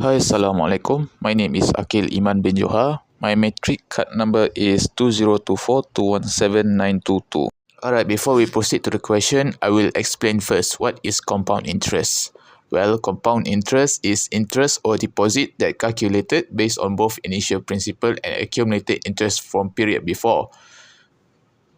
Hi, Assalamualaikum. My name is Akil Iman bin Johar. My matric card number is 2024217922. Alright, before we proceed to the question, I will explain first what is compound interest. Well, compound interest is interest or deposit that calculated based on both initial principal and accumulated interest from period before.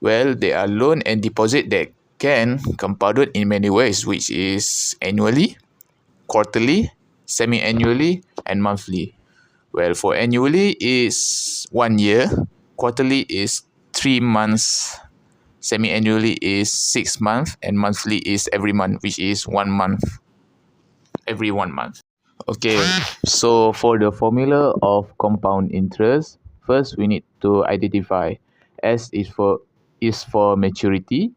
Well, there are loan and deposit that can compounded in many ways, which is annually, quarterly, semi-annually, and monthly. Well, for annually is 1 year, quarterly is 3 months, semi-annually is 6 months, and monthly is every month, which is 1 month, every 1 month. Okay, so for the formula of compound interest, first we need to identify S is for maturity,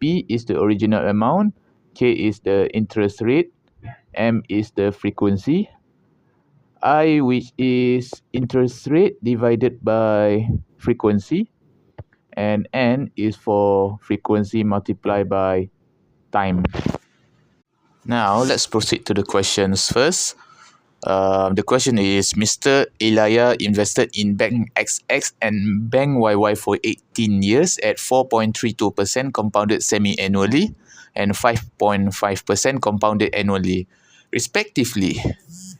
P is the original amount, K is the interest rate, M is the frequency, I, which is interest rate divided by frequency, and N is for frequency multiplied by time. Now, let's proceed to the questions first. The question is, Mr. Elia invested in Bank XX and Bank YY for 18 years at 4.32% compounded semi-annually and 5.5% compounded annually, respectively.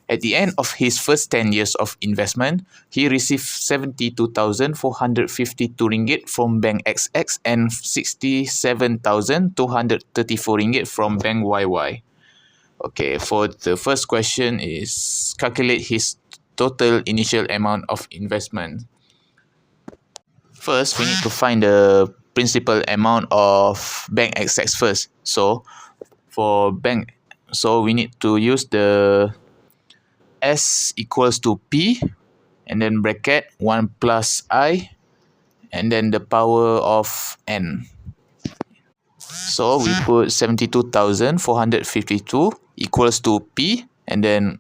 At the end of his first 10 years of investment, he received 72,452 ringgit from Bank XX and 67,234 ringgit from Bank YY. Okay, for the first question is calculate his total initial amount of investment. First, we need to find the principal amount of Bank XX first. So we need to use the S equals to P and then bracket 1 plus I and then the power of N. So we put 72,452 equals to P and then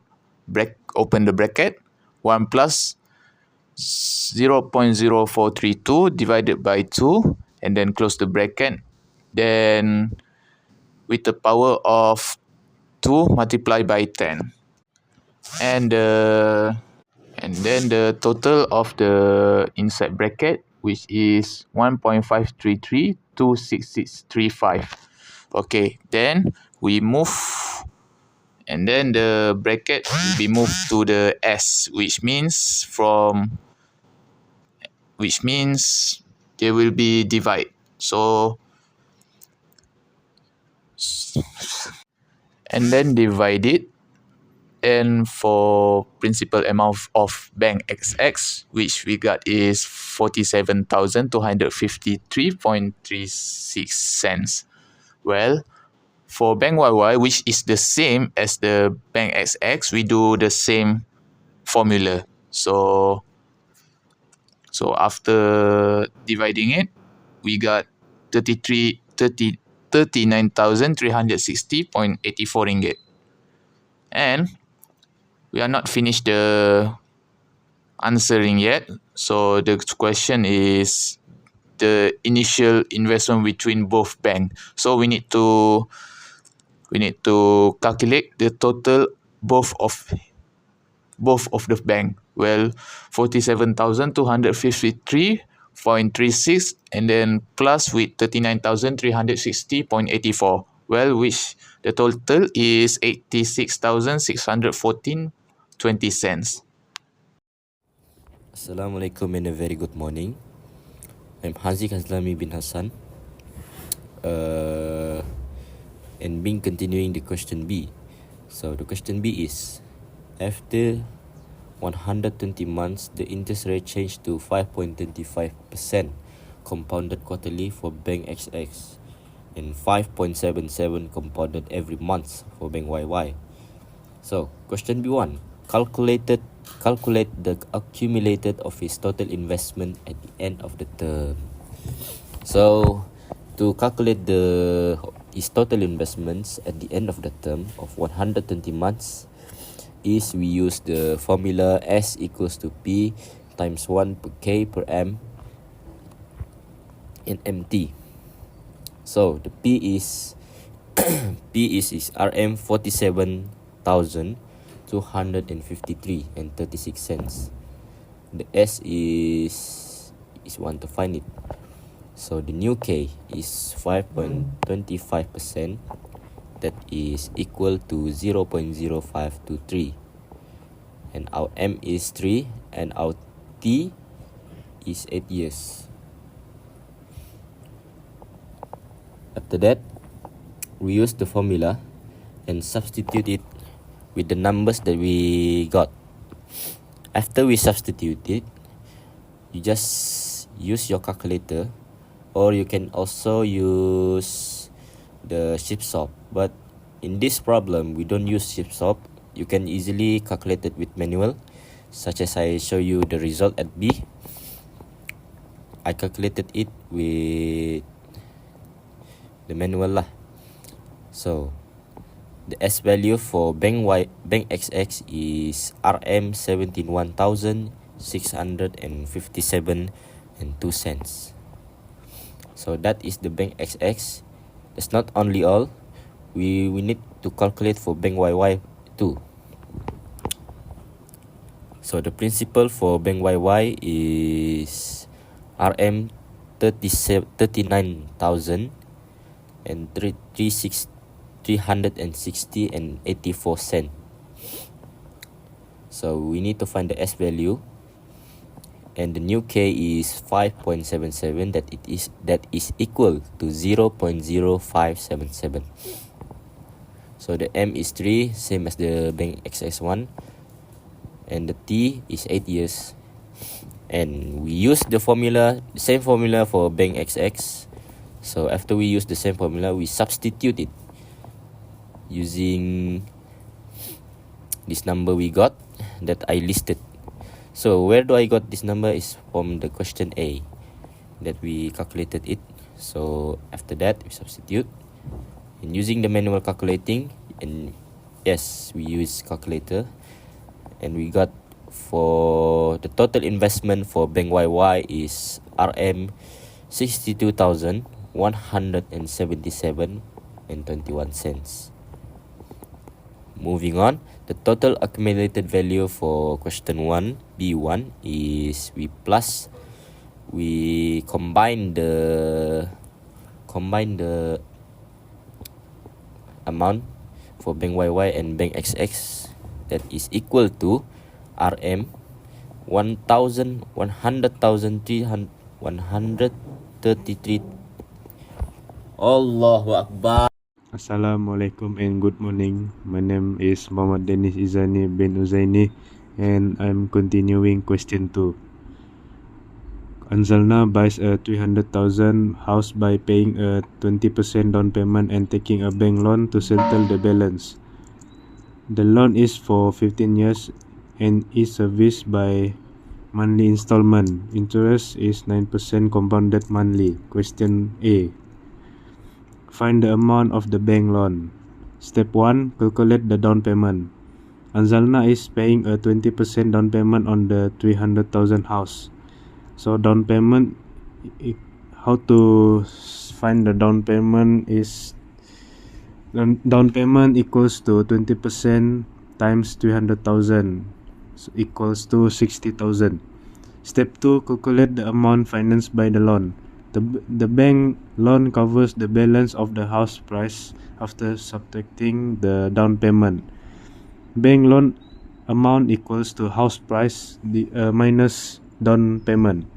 open the bracket 1 plus 0.0432 divided by 2 and then close the bracket. Then with the power of 2 multiplied by 10. And then the total of the inside bracket, which is 1.533,26635. Okay, then we move, and then the bracket will be moved to the S, which means there will be divide. So and then divide it. And for principal amount of Bank XX, which we got is 47,253.36 cents. Well, for Bank YY, which is the same as the Bank XX, we do the same formula. So after dividing it, we got 39,360.84 ringgit. And we are not finished the answering yet. So the question is the initial investment between both bank. So we need to calculate the total both of the bank. Well, 47,253.36 and then plus with 39,360.84. Well, which the total is 86,614.20 cents. Assalamualaikum and a very good morning. I'm Haziq Hazlami bin Hassan. And being continuing the question B. So the question B is, after 120 months, the interest rate changed to 5.25% compounded quarterly for Bank XX and 5.77 compounded every month for Bank YY. So question B1, calculate the accumulated of his total investment at the end of the term. So to calculate his total investments at the end of the term of 120 months is we use the formula S equals to P times 1 per K per M in MT. So the P is RM 47,253 253.36. The S is want to find it. So the new K is 5.25%. That is equal to 0.0523. And our M is 3 and our T is 8 years. After that, we use the formula and substitute it with the numbers that we got. After we substitute it, you just use your calculator, or you can also use the shift swap. But in this problem, we don't use shift swap. You can easily calculate it with manual, such as I show you the result at B. I calculated it with the manual lah. So the S value for bank XX is RM 17,657.02. So that is the bank XX. That's not only all. We need to calculate for bank YY too. So the principal for bank YY is RM 39,000 and 360.84. So we need to find the S value, and the new K is 5.77. That is equal to 0.0577. So the M is 3, same as the bank XX1, and the T is 8 years. And we use the same formula for bank XX. So after we use the same formula, we substitute it using this number we got that I listed. So where do I got this number is from the question A that we calculated it. So after that, we substitute and using the manual calculating, and yes, we use calculator, and we got for the total investment for bank YY is RM 62,177.21. Moving on, the total accumulated value for question 1 B1 is we combine the amount for bank YY and bank XX, that is equal to RM 133. Allahu Akbar. Assalamualaikum and good morning. My name is Muhammad Dennis Izani bin Uzaini, and I'm continuing question 2. Anzalna buys a 300,000 house by paying a 20% down payment and taking a bank loan to settle the balance. The loan is for 15 years and is serviced by monthly installment. Interest is 9% compounded monthly. Question A. Find the amount of the bank loan. Step 1. Calculate the down payment. Anzalna is paying a 20% down payment on the 300,000 house. So down payment, how to find the down payment is down payment equals to 20% times 300,000, so equals to 60,000. Step 2. Calculate the amount financed by the loan. The bank loan covers the balance of the house price after subtracting the down payment. Bank loan amount equals to house price minus down payment.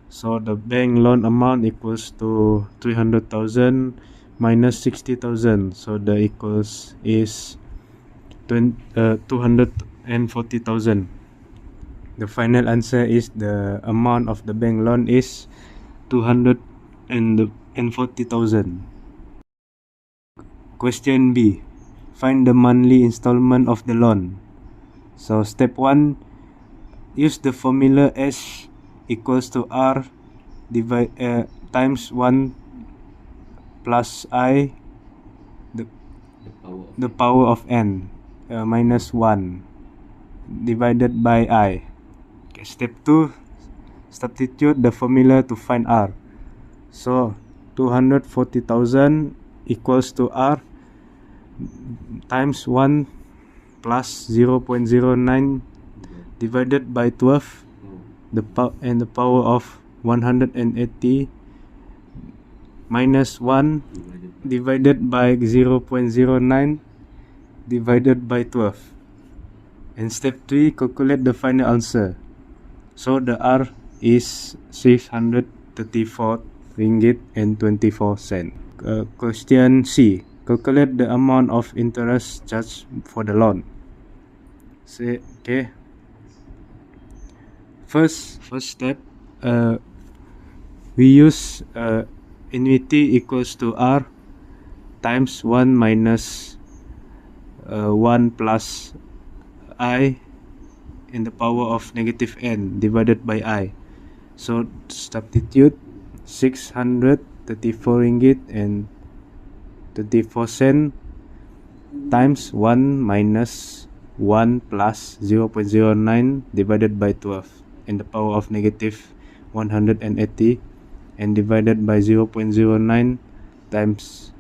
So the bank loan amount equals to 300,000 minus 60,000. So the equals is 240,000. The final answer is the amount of the bank loan is 240,000. Question B. Find the monthly installment of the loan. So step 1, use the formula S equals to R times 1 plus I the power of n minus 1 divided by I. Okay, step 2, substitute the formula to find R. So 240,000 equals to R times 1 plus 0.09 divided by 12 the power of 180 minus 1 divided by 0.09 divided by 12. And step 3, calculate the final answer. So the R is 634 ringgit and 24 cent. Question C, calculate the amount of interest charged for the loan. Okay. First step, we use annuity equals to R times 1 minus 1 plus I in the power of negative n divided by I. So substitute 634 ringgit and 24 cent times 1 minus 1 plus 0.09 divided by 12 in the power of negative 180 and divided by 0.09 times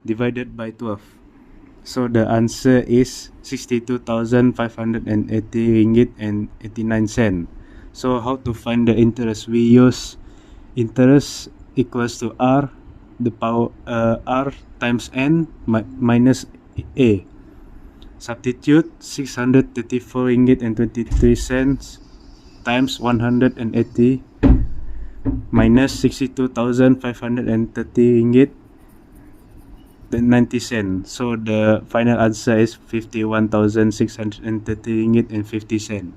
divided by 12. So the answer is 62,580 ringgit and 89 cent. So how to find the interest? We use interest equals to R the power R times n minus A. Substitute 634 ringgit and 23 cents times 180 minus 62,530 ringgit and 90 cents. So the final answer is 51,630 ringgit and 50 cents.